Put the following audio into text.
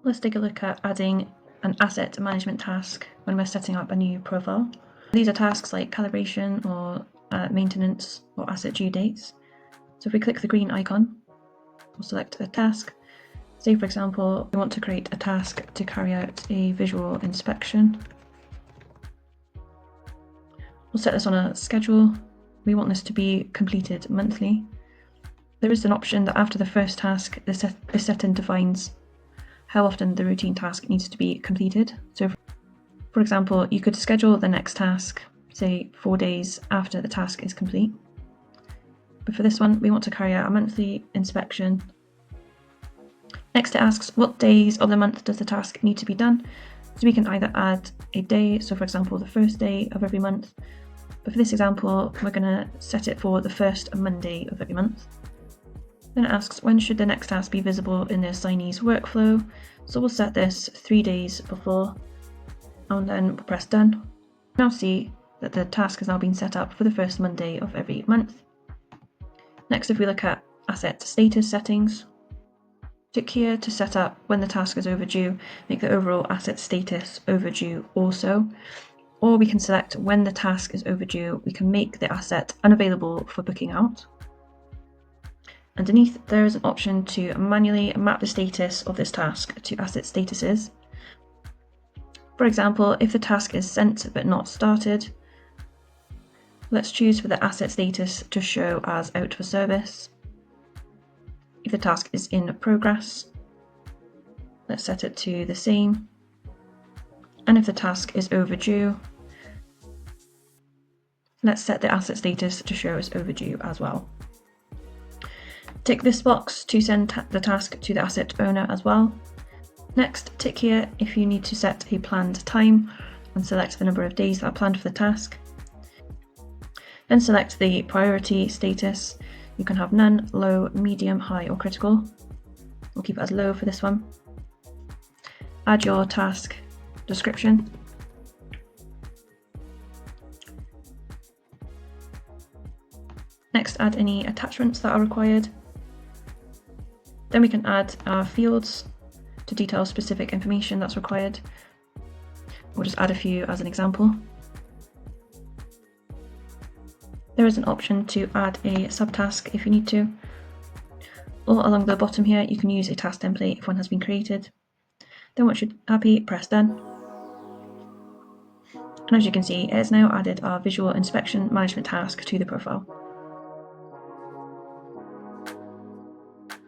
Let's take a look at adding an asset management task when we're setting up a new profile. These are tasks like calibration or maintenance or asset due dates. So if we click the green icon, we'll select a task. Say, for example, we want to create a task to carry out a visual inspection. We'll set this on a schedule. We want this to be completed monthly. There is an option that after the first task, this setting defines how often the routine task needs to be completed. So, for example, you could schedule the next task, say 4 days after the task is complete. But for this one, we want to carry out a monthly inspection. Next, it asks what days of the month does the task need to be done. So we can either add a day, so for example, the first day of every month. But for this example, we're going to set it for the first Monday of every month. Then it asks when should the next task be visible in the assignee's workflow. So we'll set this 3 days before, and then we'll press done. Now see that the task has now been set up for the first Monday of every month. Next, if we look at asset status settings, tick here to set up when the task is overdue, make the overall asset status overdue also. Or we can select when the task is overdue, we can make the asset unavailable for booking out. Underneath, there is an option to manually map the status of this task to asset statuses. For example, if the task is sent but not started, let's choose for the asset status to show as out for service. If the task is in progress, let's set it to the same. And if the task is overdue, let's set the asset status to show as overdue as well. Tick this box to send the task to the asset owner as well. Next, tick here if you need to set a planned time and select the number of days that are planned for the task. Then select the priority status. You can have none, low, medium, high, or critical. We'll keep it as low for this one. Add your task description. Next, add any attachments that are required. Then we can add our fields to detail specific information that's required. We'll just add a few as an example. There is an option to add a subtask if you need to. Or along the bottom here, you can use a task template if one has been created. Then once you're happy, press done. And as you can see, it has now added our visual inspection management task to the profile.